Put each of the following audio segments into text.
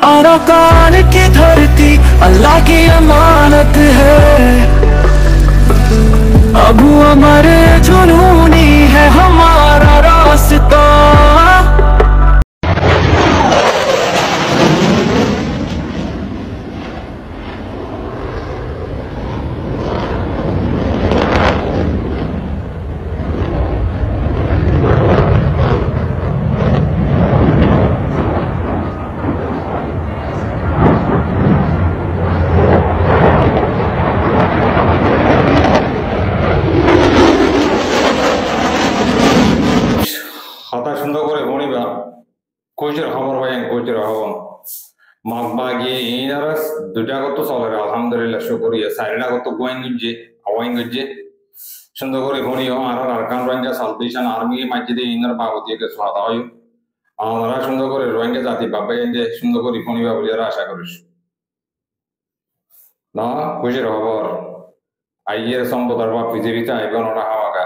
Arakan की धरती अल्लाह की अमानत है। अबू अमर जुनूनी है हमारा रास्ता। কথা সুন্দর করে বনিবা কইছের খবর ভাই কইছের খবর মাগবাগি ইনারা দুটা কত চলে আলহামদুলিল্লাহ শুকরিয়া সাইরা কত গোয়াইন গজে আওয়াইন গজে সুন্দর করে বনিও আর আরকান রোহিঙ্গা সালভেশন আর্মি মসজিদে ইনার বাবতিকে সাদা হয় আমরা সুন্দর করে রোহিঙ্গা জাতি বাবা এনে সুন্দর করে বনিবা বলে আশা করিস না কইছের খবর আইয়ের সম্পদার বা পৃথিবীতে আইবন ওরা হাওয়াকা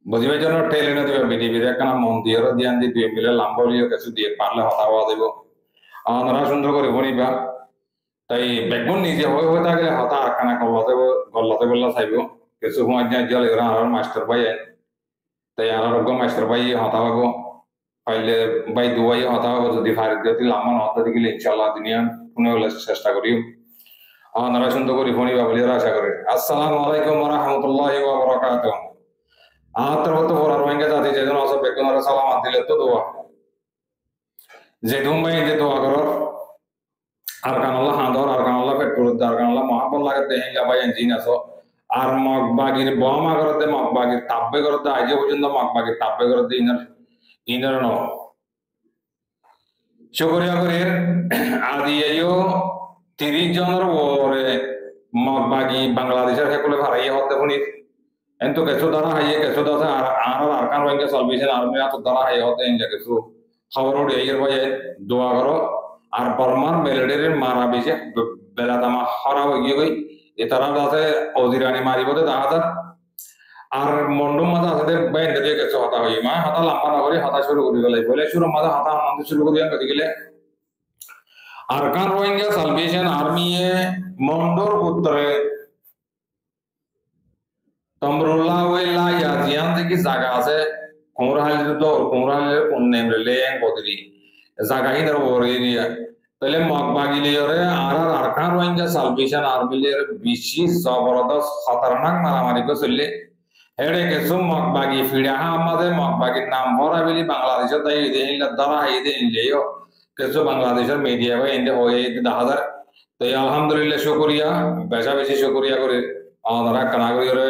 বুঝিবার জন্য টেলেনে দিবে বিডিবির একখানা মন্দিরও ধ্যান দিয়ে দুই মিলে লাম্বলিও কিছু দিয়ে পারলে হতাওয়া দেব আমরা সুন্দর করে বনিবা তাই বেগুন নিজে হয়ে হয়ে থাকলে হতা আখানা গল্লাতে বললা চাইব কিছু সময় জল এরা আর মাস্টার ভাই তাই আরোগ্য মাস্টার ভাই হতা হবো পাইলে ভাই দুবাই হতা হবো যদি ফারিদ যদি লাম্বা হতা দিলে ইনশাল্লাহ দুনিয়া পুনে হলে চেষ্টা করিও আমরা সুন্দর করে বনিবা বলে আশা করি। আসসালামু আলাইকুম ওয়া রাহমাতুল্লাহি ওয়া বারাকাতুহু। আত্রগত পড়া রোহিঙ্গা জাতি যেজন আছে বেগুনারা সালামাত দিলে তো দোয়া যে দুম্বাই যে দোয়া করো আর কানাল্লাহ হাঁদর আর কানাল্লাহ পেট্রোল আর কানাল্লাহ মহাপল লাগে দেহিলা ভাই জিন আছো আর মগবাগির বমা করতে মগবাগির তাব্বে করতে আজ পর্যন্ত মগবাগির তাব্বে করতে ইনার ন শুকরিয়া করে আদি আইও 30 জনের ওরে মগবাগি বাংলাদেশের হেকুলে ভাড়াইয়া হতে শুনি এতো কিছু দ্বারা হাইয়ে কিছু দ্বারা আর আরকান রোহিঙ্গা সালভেশন আর্মি এত দ্বারা হাইয়ে হতে ইনজা কিছু খবর উঠে এর ভাই দোয়া করো আর বর্মার মেলেডের মারা বেশি বেলা দামা হরা হয়ে গিয়ে এতারা আছে অজিরানি মারিবতে দেখা আর মন্ডম মাথা আছে বাইন দিয়ে কিছু হতা হই মা হতা লম্বা না করে হতা শুরু করে গেলে বলে শুরু মাথা হতা আনন্দ শুরু করে গেলে আরকান রোহিঙ্গা সালভেশন আর্মি এ মন্ডর উত্তরে তমরুল্লাহ ওয়াইলা ইয়াজিয়ান থেকে জায়গা আছে কোমরাহালের তো কোমরাহালের কোন্নেম লেং বদরি জায়গা ইনার ওরে এরিয়া তাহলে মগবাগিলিয়রে আর আরকান রোহিঙ্গা সালভেশন আর্মিলের বেশি জবরদস্ত খতরনাক মারামারি কো চললে হেডে কিছু মগবাগি ফিড়া আমাদের মগবাগির নাম ভরা বলি বাংলাদেশের তাই দেহিলা দ্বারা হাইদে ইনলেও কিছু বাংলাদেশের মিডিয়া বা ইন্ডিয়া হয়ে 10,000 তাই আলহামদুলিল্লাহ শুকরিয়া বেশি শুকরিয়া করে আমরা কানাগরিয়রে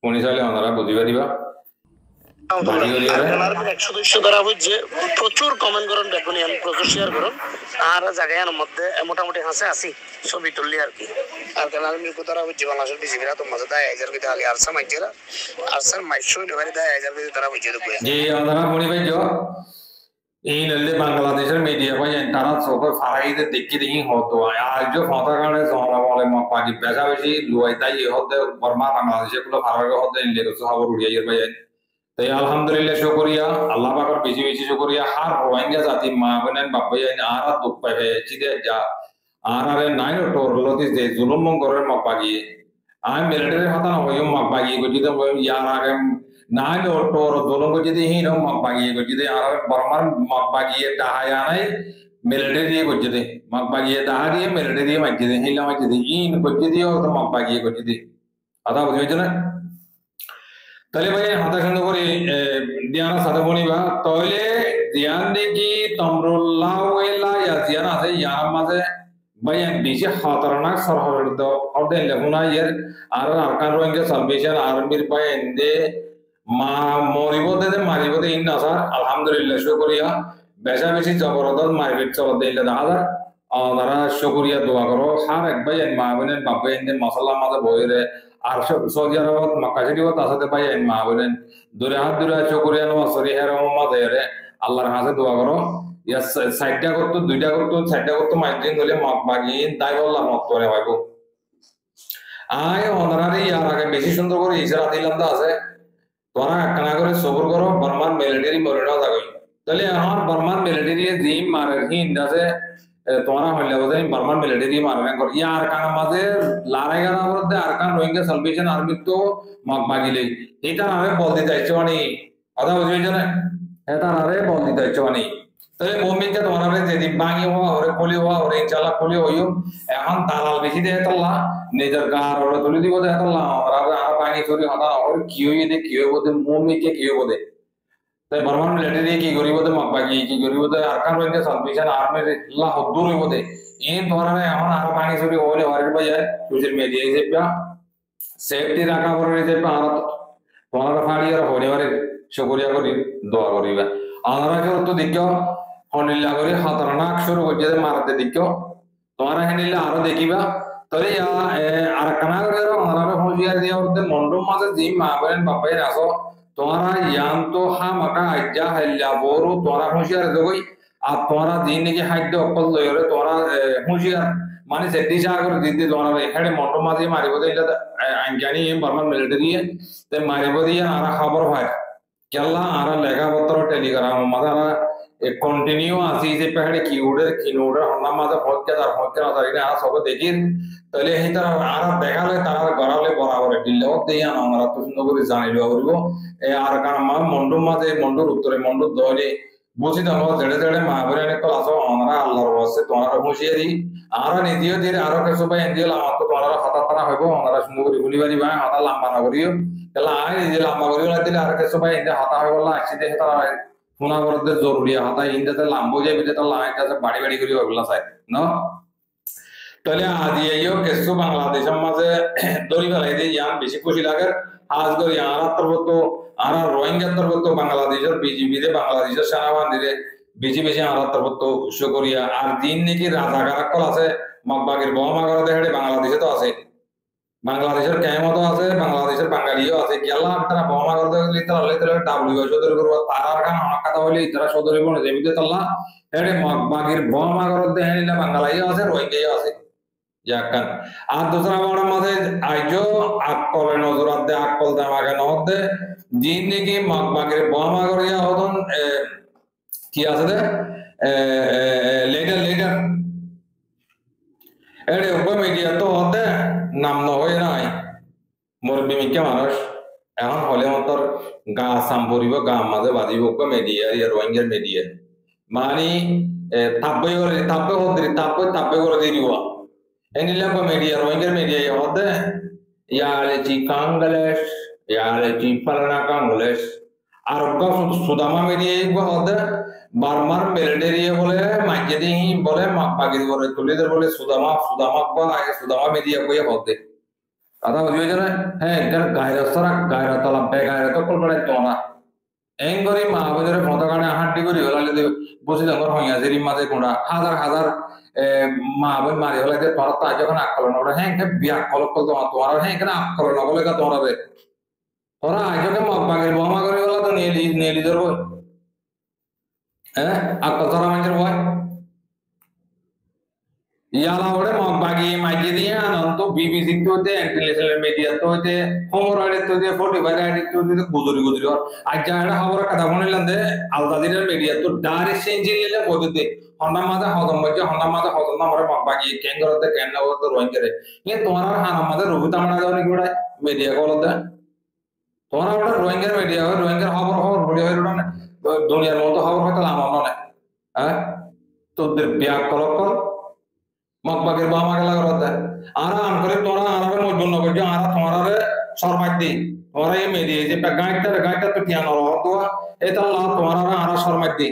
ফুনিশালে আমরা বুঝিবা দিবা সদস্য দ্বারা হচ্ছে প্রচুর কমেন্ট করেন দেখুন প্রচুর শেয়ার করুন আর জায়গার মধ্যে মোটামুটি হাসে আসি ছবি তুললি আর কি আর কানাল মিলকো দ্বারা হচ্ছে বাংলাদেশের বিজেপিরা তো মজা দেয় 1000 বিতে আলি আরসা মাইজেরা আরসার মাইশো ডেভারি দেয় 1000 বিতে তারা হচ্ছে দেখুন জি আমরা মনে ভাই जो এই নলে বাংলাদেশের মিডিয়া ভাই তারা সব ফারাইতে দেখি হতো আর যে ফাতা কারণে জমা বলে মাপাজি বেশা বেশি লুয়াই তাই হতে বর্মা বাংলাদেশে গুলো ফারাগে হতে ইনলে তো খবর উড়িয়ে ভাই তাই আলহামদুলিল্লাহ শুকরিয়া আল্লাহ পাকের বেশি শুকরিয়া হার রোহিঙ্গা জাতি মা বনেন বাপাই আর দুঃখ পাবে চিদে যা আর নাই টোর লতি যে জুলুম করে মাপাগি আমি মিলিটারি হতা হইও মাপাগি গজিতে ইয়ার আগে নাই টোর জুলুম গজিতে হিন মাপাগি গজিতে আর বর্মার মাপাগি ডাহায়া নাই মিলিটারি গজিতে মাপাগি ডাহারি মিলিটারি মসজিদে হিলা মসজিদে ইন গজিতে তো মাপাগি গজিতে আদা বুঝিছ না তাহলে ভাই হাতে সুন্দর করে দিয়ানা সাথে বনিবা তাহলে দিয়ান দেখি তমরুল্লাহ ওয়াইলা ইয়াজিয়ান আছে ইয়ার মাঝে ভাই বেশি খতরনাক সরহর দ অদে লেগুনা ইয়ার আর আরকান রোহিঙ্গা সালভেশন আর্মির ভাই এন্ডে মা মরিবতে মারিবতে ইন আসার আলহামদুলিল্লাহ শুকরিয়া বেশি জবরদস্ত মারপিট চলতে ইল্লা দেখা তারা শুকরিয়া দোয়া করো হার এক ভাই মা বোনের বাবা এন্ডে মশলা মাঝে বইরে আর সৌদি আরবত মক্কা শরীফত আসাতে পাই মা বলেন দূরে হাত দূরে শুকরিয়া নওয়াজ সরি হের মাঝে আল্লাহর কাছে দোয়া করো ইয়া সাইডটা করতো দুইটা করতো সাইডটা করতো মাইদিন হলে মগবাগি দাই বললাম মত করে হইবো আয় অনারারে ইয়ার আগে বেশি সুন্দর করে ইশারা দিলাম তো আছে তোরা কানা করে সবর করো বর্মার মিলিটারি মরিনা যাগই তো তাহলে এখন বর্মান মিলিটারি জিম মারে হিন্দাসে তোমরা হইলে বোধ বর্মান মিলিটারি মারে কর ইয়ার কান মাঝে লড়াই করার মধ্যে আর কান রোহিঙ্গা সালভেশন আর্মি তো মাগমাগিলে এটা আরে বল দিতে চাইছো মানে কথা বুঝিয়েছ না এটা আরে বল দিতে চাইছো মানে তাহলে মুমিনকে তোমরা যেদিন ভাঙি হওয়া ওরে কলি হওয়া ওরে ইনশাআল্লাহ কলি হইও এখন দালাল বেশি দেয় তাল্লা নিজের গার ওরে তুলে দিব দেয় তাল্লা আমরা আর ভাঙি চুরি হতা ওর কি হই দে কি হইব দে মুমিনকে কি হইব দে তাই বর্মান মিলিটারি কি গরিব দে মাগবাগি কি গরিব দে আর কান রইতে সালভেশন আর্মি আল্লাহ হদ্দুর হইব দে ইন তোমরা এখন আর ভাঙি চুরি হইলে হরে বাজায় সোশ্যাল মিডিয়া হিসেবে সেফটি রাখা পরে হিসেবে আর তোমরা ফাড়ি আর হরে হরে শুকরিয়া করি দোয়া করিবা আমরা তো দেখিও হনিল্লা করে খতরনাক শুরু করছে মারতে দেখিও তোমরা হেনিল্লা আরো দেখিবা তবে আর কানা করে আমরা হুঁশিয়ার দিয়ে ওদের মন্ডম মাঝে জিম মা বলেন বাপাই আসো তোমরা ইয়ান তো হা মাকা আজ্জা হাইল্লা বড় তোমরা হুঁশিয়ার দেবই আর তোমরা দিন নাকি খাদ্য অকল লইরে তোমরা হুঁশিয়ার মানে সেটি সাগর দিদি তোমরা এখানে মন্ডম মাঝে মারিব দিলে আঞ্জানি বর্মান মিলিটারি তে মারিব দিয়ে আর খবর হয় কেলা আর লেখাপত্র টেলিগ্রাম মাদারা কন্টিনিউ আসি যে পেড়ে কিউডের কিনুডের হন্না মাঝে হচ্ছে তার হচ্ছে না তাই না সব দেখিন তাহলে এই তারা আর দেখালে তারা গড়ালে বরাবর দিলে দেয়া আমরা তো সুন্দর করে জানিল করিব আর কারণ মা মন্ডুর মাঝে মন্ডুর উত্তরে মন্ডুর দলে বুঝি তো জেড়ে জেড়ে মা বলে অনেক আসো আমরা আল্লাহর ওয়াসে তোমার হুঁশিয়ারি আর নিজেও ধীরে আরো কিছু ভাই এনজিও আমার তো তোমার হঠাৎ তারা হইব আমরা সুন্দর করে গুলি বাড়ি ভাই হঠাৎ লম্বা না করিও তাহলে আই নিজে লম্বা করিও দিলে আর কিছু ভাই এনজিও হতা হয়ে বললা আসছি দেখে তারা শোনা করতে জরুরি হতা ইন্দাতে লাম্বো যে বিতে তার লাইন কাছে বাড়ি বাড়ি করি ওগুলা চাই ন তাহলে আজি এইও কিছু বাংলাদেশের মাঝে দড়ি ফেলাই দিয়ে ইয়ান বেশি খুশি লাগে আজ করে আর তরবত আর রোহিঙ্গা তরবত বাংলাদেশের বিজিবি রে বাংলাদেশের সেনাবাহিনীরে বেশি বেশি আর তরবত উৎস করিয়া আর দিন নাকি রাজাকার কল আছে মগবাগের বহমা করে দেখে বাংলাদেশে তো আছে বাংলাদেশের কেমতো আছে বাংলাদেশের বাঙালিও আছে গেলা তারা বহমা করতে গেলে তারা হলে তাহলে ডাব্লিউ সদর করবো তারার কান অনেক কথা হইলে তারা সদর হইব না যেমিতে তাল্লা এড়ে মগবাগের বহমা করতে হেনিলে বাঙালিও আছে রোহিঙ্গাও আছে যাকান আর দুসরা বড় মাঝে আইজো আকলে নজরাত দে আকল দামাকে নদে জিন নাকি মগবাগের বহমা করিয়া হতন কি আছে দে লেডার এড়ে উপমিডিয়া তো হতে নাম নহয় নাই মুরব্বী মিকে মানুষ এখন হলে মতর গা সাম পরিব গা মাঝে বাজিব মিডিয়া রোহিঙ্গার মিডিয়া মানে তাপ্পে করে দিব এনিলা মিডিয়া রোহিঙ্গার মিডিয়া হতে ইয়ালে চি কাঙ্গলেশ ইয়ালে চি পালনা কাঙ্গলেশ আর সুদামা মিডিয়া হতে বারমার মিলিটারি বলে মাইজেদি বলে পাগির বলে তুলিদের বলে সুদামা মিডিয়া কইয়া হতে কথা বুঝিয়েছ না হ্যাঁ এটার গায়রতলা বেগায়রত কলপড়ে তোমরা এং করে মা বাজারে পতাকানে হাঁটি করে হলালে বসে যখন হইয়াছে মাঝে কোনটা হাজার হাজার মা বোন মারি হলে তোরা তো যখন আকলন ওরা হ্যাঁ বিয়া কল তোমার হ্যাঁ এখানে আকলন বলে তোমরা তোরা আজকে মগবাগের বহমা করে হলো তো নেলি ধরবো হ্যাঁ আকল তোরা মানুষের ভয় ইয়ালা ওরে মগবাগি মাইকে দিয়ে আনন্দ বিবিসি তো হতে ইন্টারন্যাশনাল মিডিয়া তো হতে খবর আড়ে তো দিয়ে 45 আড়ে তো দিয়ে গুজরি আজ যারা খবর কথা বলিলাম দে আল জাজিরার মিডিয়া তো ডাইরেক্ট চেঞ্জিং নিলে বলতে হন্ডা মাঝে হজম না আমরা মগবাগি কেন্দ্রতে কেন তো রোহিঙ্গারে এ তোমার হানা মাঝে রবিতা মারা যাও নাকি ওটা মিডিয়া বলতে তোমার ওটা রোহিঙ্গার মিডিয়া রোহিঙ্গার খবর বড়ি হয়ে ওটা দুনিয়ার মতো খবর হয়তো আমার নয় হ্যাঁ তোদের বিয়া কলক মগবাগের বামা গেলা করতে আর আন করে তোরা আরামে মজবুত করছো আর তোমার শর্মাই দি তোরা এই মেয়ে যে গাইটা তো টিয়া নর তো এটা লা তোমার আর শর্মাই দি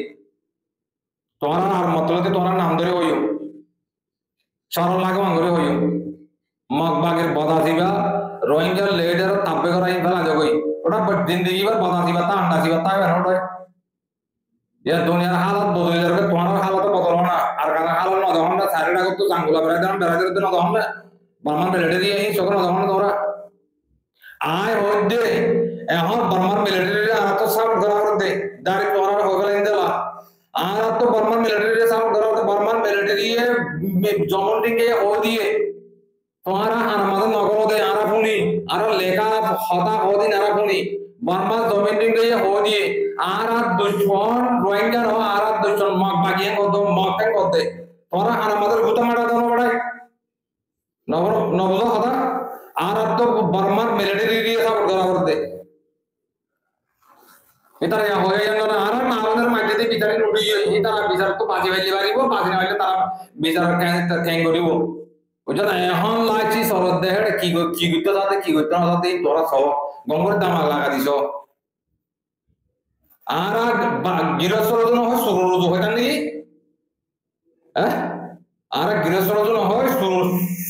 তোমার আর মতলবে তোমার নাম ধরে হইও সরল লাগে মাঙ্গরে হইও মগবাগের বদা দিবা রোহিঙ্গার লেডার তাপে করাই ফেলা যাবই ওটা জিন্দগি বার বদা দিবা তা আন্ডা দিবা তাই বের ওটা ইয়ার দুনিয়ার হালত বদলে যাবে তোমার হালত বদল না আর কারণ হালত না যখন না সারিটা করতে জাঙ্গুলা বেড়াই দাম বেড়াই দিতে না তখন না বারমান বেড়ে দিয়ে এই সকল তখন তোরা আয় হইতে এখন বারমান মিলিটারি আর তো সব গড়া দে দাড়ি তোরা হগলে ইন্দেলা আর তো বারমান মিলিটারি সব গড়া বারমান মিলিটারি জমন্ডিকে ও দিয়ে তোমারা আর আমাদের নগর দে আর ফুনি আর লেখা হতা হদিন আর ফুনি বর্মা জমিন দিয়ে হো দিয়ে আর দুশ্মন রোহিঙ্গা নো আর দুশ্মন মগ বাগিয়ে কত মগ কে করতে তোরা আর আমাদের গুতা মারা দাও বড়াই নবজ কথা আর তো বর্মার মিলিটারি দিয়ে সাপোর্ট করা করতে এটা হয়ে গেল না আর না আমাদের মাঝে বিচারে উঠে এটা বিচার তো বাজি বাইলে বাড়িব বাজি না বাইলে তারা বিচার ক্যাং করিব বুঝছ এখন লাগছি সরদ দেহে কি করতে যাতে কি করতে না যাতে তোরা সব গঙ্গর দাম লাগা দিছ আর গৃহস্থর হয় সুরজ হয় নাকি হ্যাঁ আর গৃহস্থর হয়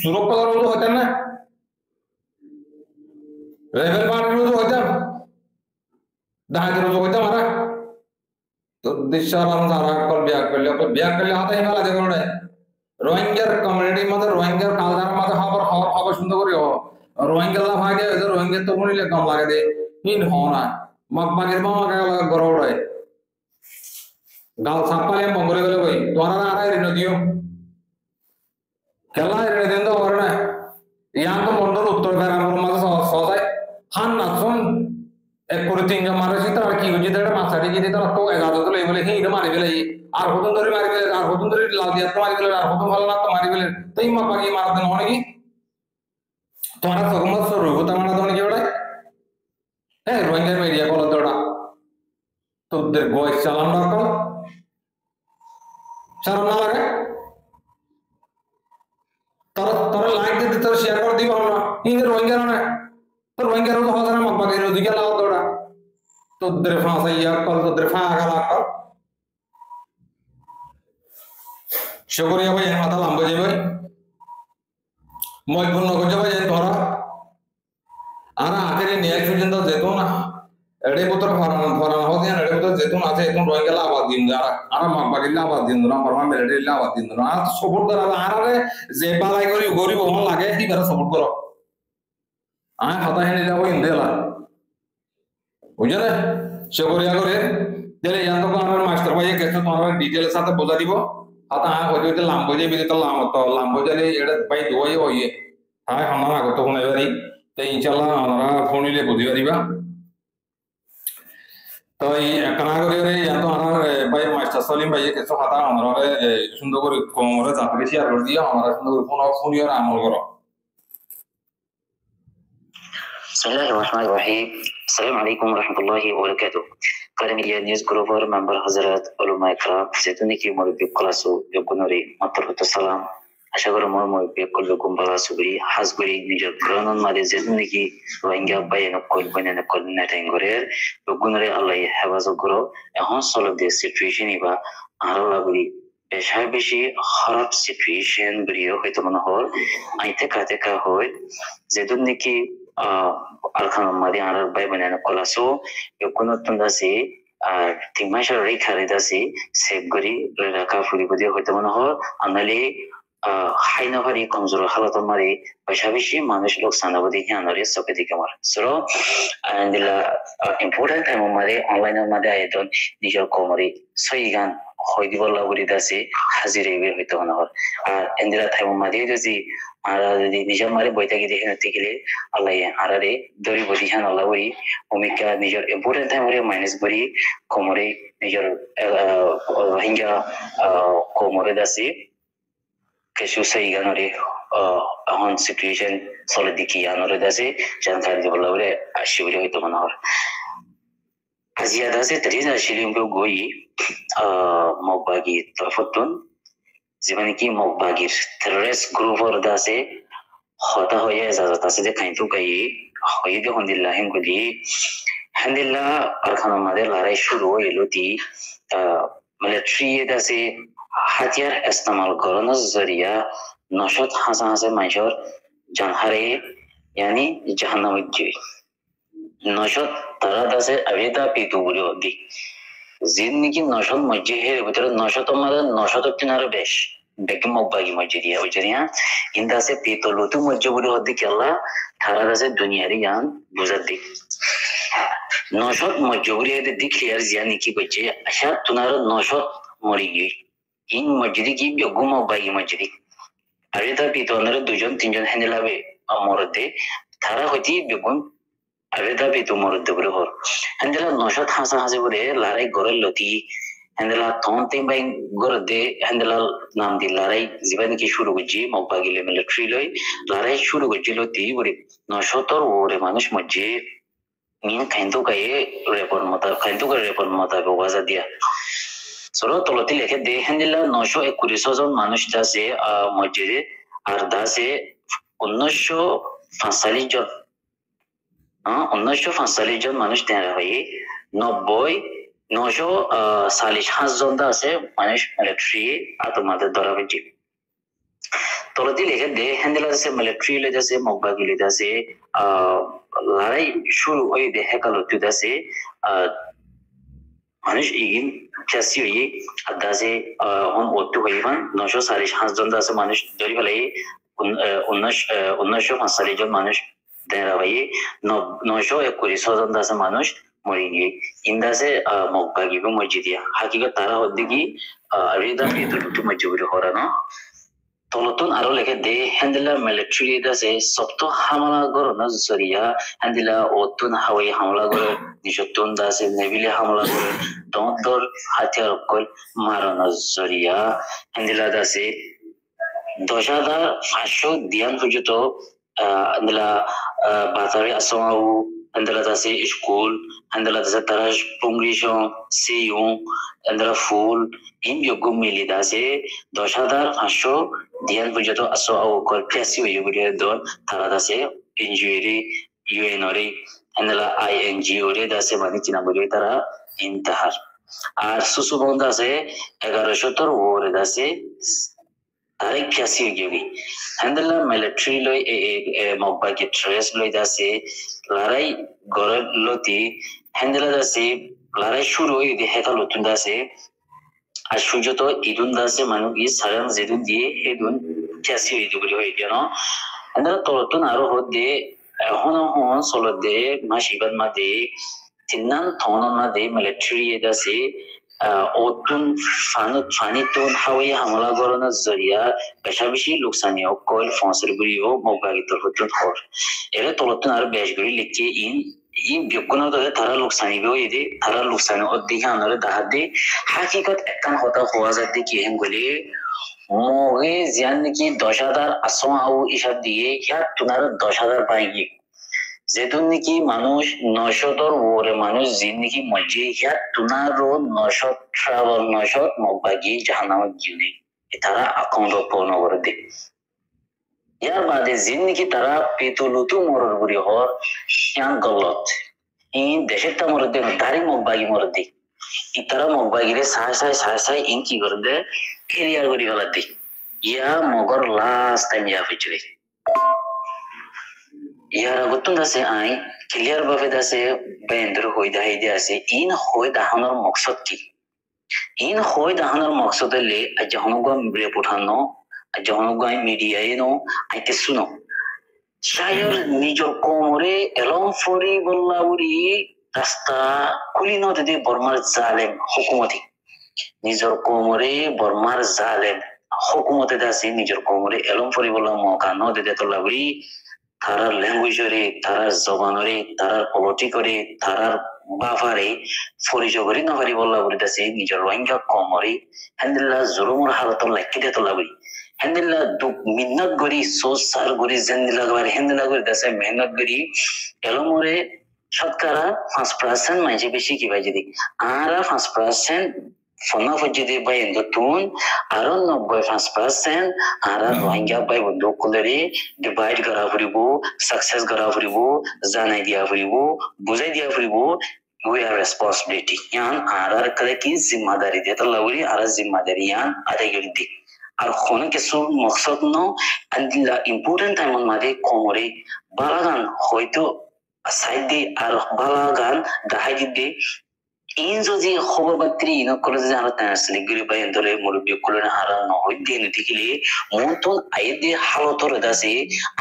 সুরক্ষা হইতেন না রেবেল পার্টির হইতাম দাহাজের হইতাম আর তো দিশারাম যারা বিয়া করলে হাতে হেলা যে করে রোহিঙ্গার কমিউনিটির মধ্যে রোহিঙ্গার কালচারের মধ্যে খবর সুন্দর করি রোহিঙ্গা লাভ হয় রোহিঙ্গা তো মনে কম লাগে দে হিন হ না মগবাগের মামাকে গড় ওড়ায় গাল সাপালে মঙ্গলে গেলে কই তোরা আর ঋণ দিও খেলা ঋণ দিন তো করে না ইয়ান তো মন্ডল উত্তর গ্রামের মাঝে সজায় হান নাচন এক করে তিনজন মারেছি তারা কি হচ্ছে তারা মাছাটি গিয়ে তারা তো 11 তো বলে হি এটা মারি ফেলে আর হতুন ধরে মারি ফেলে আর হতুন ধরে লাল দিয়া তো মারি ফেলে আর হতুন ভালো না তো মারি ফেলে তাই মা বাগি মারা দেন অনেক তোরা সকমত সরু হতা মারা দেন কি ওটা হ্যাঁ রোহিঙ্গা মিডিয়া বলো তো ওটা তোদের বয়স চালান দরকার শরম না লাগে তোরা লাইক দিতে তোরা শেয়ার করে দিব না ইংরেজ রোহিঙ্গা না তো রোহিঙ্গা তো হবে না মগবাগে দিকে লাও তোরা তোদের ফাঁসাইয়া কল তোদের ফাঁকা লাগ শুকরিয়া ভাই মাথা লাম্বা যাবে মজবুর নগর যাবে তোরা আর আখেরে নিয়ে পর্যন্ত যেত না এড়ে পুত্র ফরান হতে এড়ে পুত্র যেত না আছে এখন রোহিঙ্গা আবাদ দিন যারা আর মগবাগে আবাদ দিন না ফরমান মেরেডি আবাদ দিন না আর সাপোর্ট করা আর যে বালাই করি গরিব হন লাগে কি করে সাপোর্ট করো আয় হাতা হেনে যাবো ইন্দেলা বুঝলে শুকরিয়া করে দিলে জানতো আমার মাস্টার ভাইয়ে কেছে তোমার ডিটেইলস সাথে বোঝা দিব হাতা আয় হইতে লাম্বো যে বিলে তো লাম্বো জালে এটা ভাই দোয়াই হইয়ে হায় আমার আগত কোন এবারে তো ইনশাআল্লাহ আমরা ফোনিলে বুঝি পারিবা তো এই একনা করে জানতো আমার ভাই মাস্টার সলিম ভাইয়ে কেছে হাতা আমরা সুন্দর করে কোমরে জাপরে শেয়ার করে দিয়া আমরা সুন্দর করে ফোনিও আমল করো بسم الله الرحمن الرحيم السلام عليكم ورحمة الله وبركاته قال ميديا نيوز جروبر ممبر حضرات علماء کرام زيتوني کی مربي كلاسو يقولوني مطرحة السلام أشكر مربي كل جمبلا سبري حسبري نيجا كرانون مالي زيتوني کی روينجا بين كل بين كل نتنغرير يقولوني الله يحفظ جرو هون solve this situation إبا أهلا بري বেশার বেশি খারাপ সিচুয়েশন বলিও হয়তো মনে হয় আইতে কাতে হয় যেদুন নাকি alkan mari arar bay banana kolaso yokono tundasi আর তিন মাসের রেখা রেদাসি সেভ করি রাখা ফুরি বদি হয়তো মনে হয় আনালি হাইনাভারি কমজোর হালত মারি পয়সা বেশি মানুষ লোক সানাবদি হিয়ানরে সকে দিকে মার সো আন্দিলা ইম্পর্টেন্ট টাইম মারে অনলাইনের মাঝে আয়তন নিজের কোমরি সই গান হয় দিব লাগরি দাসি হাজিরে বের হইতো মনে হয় আর এন্দিলা টাইম মাঝে যদি আর যদি নিজের মারে বইটা গিয়ে দেখে নিতে গেলে আল্লাহ আরারে দড়ি বদি হান আল্লাহ ওই ভূমিকা নিজের ইম্পর্টেন্ট টাইম মাইনাস করি কোমরে নিজের রোহিঙ্গা কোমরে দাসি কিছু সেই গানরে এখন সিচুয়েশন চলে দেখি আনরে দাসি জানকারি দিব লাগরে আসিবলে হইতো মনে হয় আজিয়া দাসে তরিজা শিলিমকে গই মগবাগি তরফতন যেখানে কি মগবাগির টেররিস্ট গ্রুপর দাসে হতা হয়ে যাজত আছে যে খাইতো গাই হয়ে গে হন্দিল্লাহ হিমগুলি হান্দিল্লাহ কারখানা মাদের লড়াই শুরু হইলো দি মিলিটারি দাসে হাতিয়ার ইস্তেমাল করানোর জরিয়া নশত হাজার মানুষের জানহারে यानी জাহান্নামে যাই নশত তারা দাসে আবেদা পিতু বলে দি জিন্দিগি নশত মসজিদের ভিতরে নশত আমাদের নশত কিনারে বেশ বেগম মগবাগি মসজিদ ইয়া ওজরিয়া ইন্দাসে পিতলুতু মসজিদ বলে হদি কেলা তারা দাসে দুনিয়ারি জান বুঝার দি নশত মসজিদের দি ক্লিয়ার জানি কি বলছে আশা তুনার নশত মরি গই ইন মসজিদে কি বেগম মগবাগি মসজিদ আবেদা পিতলের দুজন তিনজন হেনেলাবে আমরতে তারা হইতি বেগুন Aveda bitu morudde buri hor handela noshat hasa hasi buri larai gorel loti handela thon ting bai gorode handela nam di larai jiban ki shuru guji mobagile military loi larai shuru guji loti buri noshotor ore manush mojje min kaindu gaye report mata bawaza dia soro toloti lekhe de handela 921 জন মানুষ আছে মসজিদে আর দাসে 1945 জন 1945 জন মানুষ দেয়া হয় 940 জন আছে মানুষ military আতমাদের ধরা হয়েছে তলতি লেখে দে হ্যান্ডেল আছে মিলিটারি লে আছে মগবাগি লে আছে লড়াই শুরু হয়ে দে হেকালতি আছে মানুষ ইগিন চাসি হয়ে আদাসে হন ওটু হইবান 940 জন আছে মানুষ ধরি ফেলে 1945 জন মানুষ দেয়া হয় 921 জন আছে মানুষ মরে গিয়ে ইন্দাসে মগবাগি মসজিদিয়া হাকিকত তারা হদ্দি কি রিদা বিদুলুটি মসজিদ হরানো তলতন আরো লেখে দে হ্যান্ডেলা মিলিটারি দাসে সপ্ত হামলা গরনা জরিয়া হ্যান্ডেলা ওতুন হাওয়াই হামলা গরে নিশতুন দাসে নেভিলে হামলা গরে দর হাতিয়ার কল মারানো জরিয়া হ্যান্ডেলা দাসে 10,500 দিয়ান পর্যন্ত হ্যান্ডেলা বাজারে আসমাউ হ্যান্ডেলা দাসে স্কুল হ্যান্ডেলা দাসে তারা পুংলিশং সিয়ং হ্যান্ডেলা ফুল ইন যোগ্য মিলি দাসে 10,500 দিয়ান পর্যন্ত আসো আও কল প্যাসি হইগুড়ি দল তারা দাসে এনজিওরি ইউএনরি হ্যান্ডেলা আইএনজিও রে দাসে মানে চিনা বলি তারা ইন্তাহার আর সুসু বন্ধ আছে 1170 ওরে দাসে তারিখ প্যাসি হইগুড়ি হ্যান্ডেলা মিলিটারি লই মগবাগি ট্রেস লই দাসে লড়াই গড় লতি হ্যান্ডেলা দাসে লড়াই শুরু হই দে হেকা লতুন দাসে আর সূর্য তো ইদুন দাসে মানুষ ই সারাং যেদুন দিয়ে হেদুন প্যাসি হইগুড়ি হই কেন হ্যান্ডেলা তলতুন আরো হদে হন সলো দে মাসিবাদ মাদে তিনান থনন মাদে মিলিটারি দাসে ওতুন ফানিতুন হাওয়াই হামলা গরনা জরিয়া বেশাবেশি লোকসানি অকল ফসর গুড়িও মগবাগি তলতুন হর এরে তলতুন আর বেশগুড়ি লিখে ইন বিজ্ঞান দলে তারা লোকসানি বেও ইদে তারা লোকসানি অধিক আনরে দাহাদে হাকিকত একখান হতা হওয়া যাতে কি হেম গলে মগে জিয়ান নাকি 10,000 আসম আউ হিসাব দিয়ে ইয়া তুনার 10,000 পাইগি যেতুন নাকি মানুষ 900 ওরে মানুষ জিন নাকি মজে ইয়া তুনারও 900 ট্রাভেল 900 মগবাগি জাহান্নামত জিনে তারা আকাউন্ট পূর্ণ করে দে ইয়ার বাদে জিন নাকি তারা পেতলুতু মরর গুড়ি হর ইয়ান গলত ইন দেশের তা মরর দে দারি মগবাগি মরর দে ইতারা মগবাগিরে সাই ইন কি করে দে ক্লিয়ার করি গলা দে ইয়া মগর লাস্ট টাইম ইয়া ফিচরে ইয়ার গতুন দাসে আই ক্লিয়ার ভাবে দাসে বেন্দ্র হই দাই দে আছে ইন হই দাহানোর মকসদ কি ইন হই দাহানোর মকসদ লে আজ হনগম রিপোর্ট হানো আজ হনগম মিডিয়া এনো আইতে শুনো শায়র নিজর কোমরে এলম ফরি বল্লাউরি রাস্তা কুলিনো দে বর্মার জালেম হুকুমতি নিজর কোমরে বর্মার জালেম হুকুমতে দাসে নিজর কোমরে এলম ফরি বল্লা মকানো দে তোলাউরি তারার ল্যাঙ্গুয়েজরে তারার জবানরে তারার পলিটিকরে তারার বাফারে ফরিজো করি না পারি বল্লা বলি দাসে নিজের রোহিঙ্গা কমরে হ্যান্ডেল্লা জুলুমর হালত লাকি দে তোলা বলি হ্যান্ডেল্লা দুঃখ মিন্নত করি সোচ সার করি জেন্দিলা করে হ্যান্ডেলা করে দাসে মেহনত করি এলমরে শতকরা 5% মাঝে বেশি কি ভাই যদি আর 5% ফনা ফজিদে বাই এন্দতুন আর 95% আর রোহিঙ্গা বাই বন্ধু কলরে ডিভাইড করা ফুরিব সাকসেস করা ফুরিব জানাই দিয়া ফুরিব বুঝাই দিয়া ফুরিব we are responsibility yan আর করে কি জিম্মাদারি দে তলাউরি আর জিম্মাদারি yan আদায় করি দি আর কোন কিছু মকসদ ন আন্দিলা ইম্পর্টেন্ট টাইম মাঝে কোমরে বালাগান হয়তো সাইডে আর বালাগান দাহাই দিতে ইন যদি খবর বাত্রি ইন করে যে আর তাসলি গরি বাই ধরে মুরব্বি কোলে আর নহয় দিন দেখিলে মনতন আইদে হালতর দাসে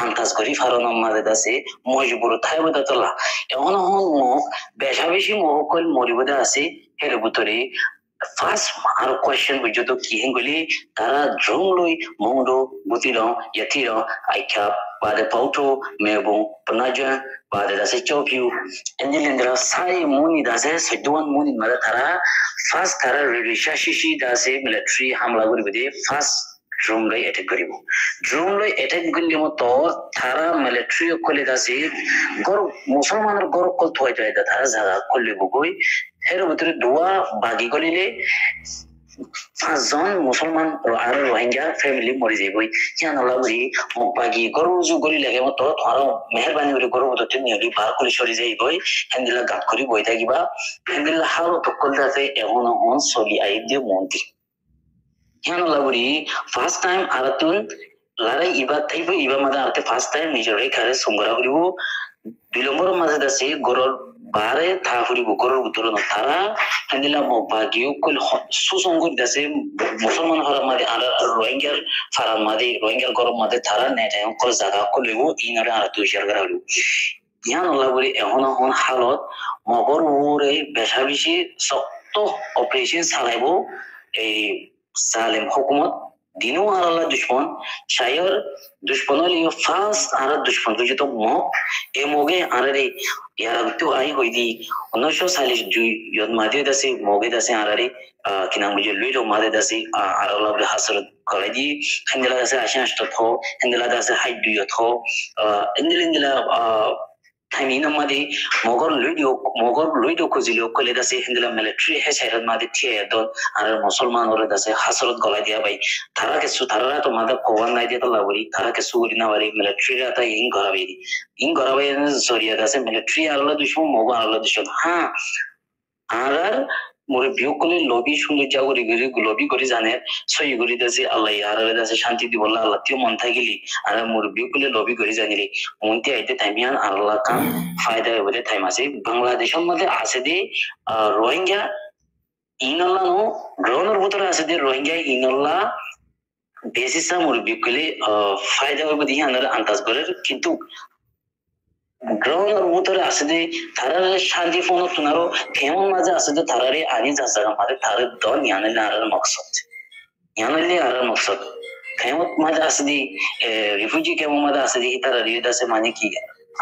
আন্তাজ করি ফারন মাদে দাসে মজবুর থাইবদা তোলা এখন হন মুখ বেশা বেশি মুখ কল মরিবদা আছে এর ভিতরে First, our question which to kihinguli tara drumloi mongdo butiro yatiro aika pada pauto mebo panaja pada dase chopyu endilindra sai muni dase seduan muni mada tara first tara risha shishi dase military hamla guri bide first drum loi attack garibo drum loi attack gulimo to tara military kole dase gor musalmaner gor kol thoi jay da tara jaga kollibo goi এর ভিতরে দোয়া বাগি গলিলে পাঁচজন মুসলমান আর Rohingya family মরে যাইবই কেন লাগি বাগি গরুজু গলি লাগে মতো ধরো মেহরবানি করে গরু মতো নিয়ে বার করে সরে যাইবই হ্যান্ডেলা গাত করি বই থাকিবা হ্যান্ডেলা হারো তো কলদাতে এমন অন সলি আই দিয়ে মন্ত্রী কেন লাগি ফার্স্ট টাইম আরাতুন লড়াই ইবাদ থাইব ইবা মাদা আরতে ফার্স্ট টাইম নিজের রেখারে সংগ্রহ করিব বিলম্বর মাঝে দাসে গরর বারে থাফুরি গরর উত্তরণ তারা হ্যান্ডেলা বাগিও কল সুসংগত দাসে মুসলমান হরার মাঝে আর রোহিঙ্গার ফারার মাঝে রোহিঙ্গার গরম মাঝে তারা নেটে কল জায়গা কলিব ইনারে আর তুই শেয়ার করা হলো ইয়ান লাগরি এখন এখন হালত মগর ওরে বেশা বেশি শক্ত অপারেশন চালাইব এই সালেম হুকুমত দিনও আর আল্লাহ দুশ্মন শায়র দুশ্মন লিও ফার্স্ট আর দুশ্মন তুই তো মগ এ মগে আরে ইয়ার তো আই হইদি 1942 ইয়দ মাদে দাসে মগে দাসে আরে কিনা মুজে লুইরো মাদে দাসে আর আল্লাহ হাসরত করে দি হন্দেলা দাসে আশাষ্ট থো হন্দেলা দাসে হাইদুয় থো ইন্দিলিন্দিলা টাইমিনা মাদে মগর লুইডো খুজিলো কলে দাসে হন্দেলা মিলিটারি হে সাইরাত মাদে থিয়া দন আর মুসলমান ওরে দাসে হাসরত গলাই দিয়া ভাই তারা কিছু তারা তো মাদা ভগবান নাই দিয়া তো লাবরি তারা কিছু করি না বারি মিলিটারি তা ইন গরাবে জরিয়া দাসে মিলিটারি আল্লাহ দুশমন মগো আল্লাহ দুশমন হ্যাঁ আর মোরে বিয়কলে লবি সুন্দর জাগরি গরি লবি করি জানে সই গরি দাসে আল্লাহ আর দাসে শান্তি দিব আল্লাহ তিও মন থাকিলি আর মোরে বিয়কলে লবি করি জানিলি মনতে আইতে থামিয়ান আল্লাহ কাম ফায়দা হবে টাইম আছে বাংলাদেশের মধ্যে আছে দি রোহিঙ্গা ইনল্লাহ নো গ্রহণের ভিতরে আছে দি রোহিঙ্গা ইনল্লাহ বেসিসা মোরে বিয়কলে ফায়দা হবে দি আনার আন্দাজ করে কিন্তু গ্রহণের ভিতরে আছে যে তারা শান্তি ফোন তুনারো কেমন মাঝে আছে যে তারারে আনি যাচ্ছে আমাদের তার দল ইয়ানালে আর মকসদ ইয়ানালে আর মকসদ কেমন মাঝে আছে যে রিফিউজি কেমন মাঝে আছে যে তারা রিয়েদ আছে মানে কি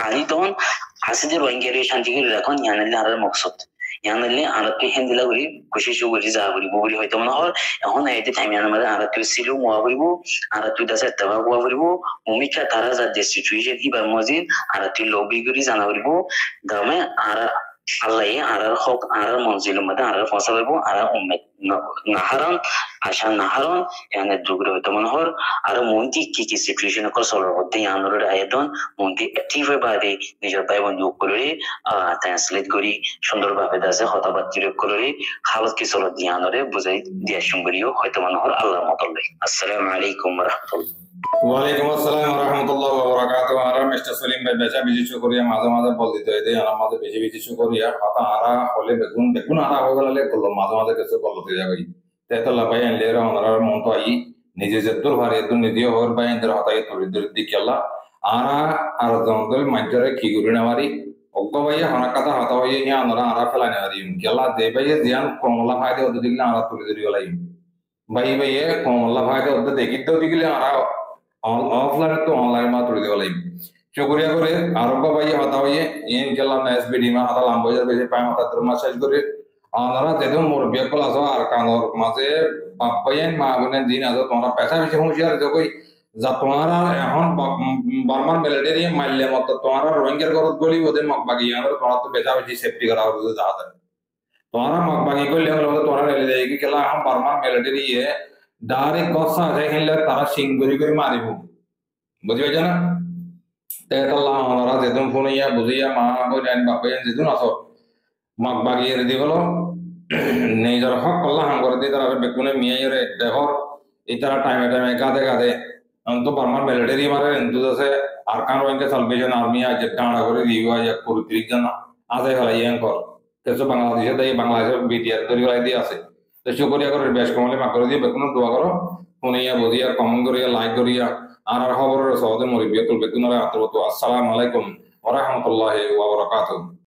আনি তখন আছে যে রোহিঙ্গারে শান্তি করে রাখন ইয়ানালে আর মকসদ ইয়ানালে আর তুই হেন্দিলা করি কোশিশ করি যা করি বলি হয়তো মনে হয় এখন এতে টাইমিয়ার মধ্যে আর তুই ছিল মোয়া করিব আর তুই দাসে তেবা কোয়া করিব ভূমিকা তারা যা যে সিচুয়েশন হিবার মজিদ আর তুই লবি করি জানা করিব দামে আর আল্লাহ আর হক আর মঞ্জিল মধ্যে আর ফসা করিব আর উম্মেদ নাহারান আশা নাহারান এখানে দুগ্র হইতো মনে হয় আর মন্ত্রী কি সিচুয়েশন কর সলভ হতে আনোর আয়োজন মন্ত্রী অ্যাক্টিভ হয়ে বাদে নিজের ভাই বন্ধু করে ট্রান্সলেট করি সুন্দরভাবে দাসে হতাবাদ করে হালত কি চলো দিয়ে আনোরে বুঝাই দিয়া সুন্দরীয় হয়তো মনে হয় আল্লাহ মতল্লাই আসসালামু আলাইকুম রহমতুল্লাহ ওয়ালাইকুম আসসালাম ওয়া রাহমাতুল্লাহি ওয়া বারাকাতুহু আর মিস্টার সলিম ভাই বেচা বেশি শুকরিয়া মাঝে মাঝে বল দিতে হয় দেই আর মাঝে বেশি বেশি শুকরিয়া কথা আরা হলে বেগুন আরা হয়ে গেলে করলো মাঝে মাঝে কিছু করলো দিয়ে যাবে তেতলা ভাই আনলে আমার মন তো আই নিজে যে দূর ভারে দূর নিদিও হর ভাই এর হতাই তোর দিকে আল্লাহ আরা আর জঙ্গল মাইজরে কি গুরি না মারি অগ্গ ভাই হনা কথা হতা ভাই ইয়া আমরা আরা ফেলা না মারি কেলা দে ভাই জিয়ান কমলা ফায়দা ওদের দিলে আরা তুলে ধরি গলাই ভাই ভাই কমলা ফায়দা ওদের দেখি তো দিলে আরা অফলাইন তো অনলাইন মা তুলে দেওয়া লাগবে শুকরিয়া করে আরব ভাই হতা হইয়ে ইন গেলাম না এসবিডি মা হাতা লাম্বজার বেশি পায় হতা তোর মাসাজ করে আমরা যেহেতু মুরব্বী কল আসো আর কানোর মাঝে বাপ্পাইন মা বোনের দিন আছো তোমরা পেশা বেশি হুঁশিয়ার দেখোই যা তোমারা এখন বর্মার মিলিটারি মারলে মতো তোমারা রোহিঙ্গার ঘরত গলি ওদের মকবাগি আনার তোমরা তো পেশা বেশি সেফটি করা হবে যা যায় তোমারা মকবাগি করলে হলো তোমরা রেলে যায় কি খেলা এখন বর্মার মিলিটারি ডাইরেক্ট গসা দেখলে তারা সিং করে মারিব বুঝি পাইছ না তেতাল্লাহ আমরা যেদিন ফোন ইয়া বুঝিয়া মা বোন বাপে যেদিন আসো মগ বাগিয়ে দি বলো নিজের হক আল্লাহ হাম করে দি তারা বেকুনে মিয়াই রে দেখো এই তারা টাইমে টাইমে গাদে তো বার্মার মিলিটারি মারে কিন্তু আছে আরকান রোহিঙ্গা সালভেশন আর্মি আজ টানা করে দিও আজ 30 জন আজে ফেলাই কর তেসো বাংলাদেশের বিটিআর তৈরি করে দিয়ে আছে তো শুকরিয়া করে বেশ কমলে মা করে দিয়ে বেকুনে দোয়া করো ফোনে ইয়া বুঝিয়া কমেন্ট করিয়া লাইক করিয়া আর খবরের সহজে মরিবিয়া তুলবে তুনারা আতরত আসসালামু আলাইকুম ওয়া রাহমাতুল্লাহি ওয়া বারাকাতুহু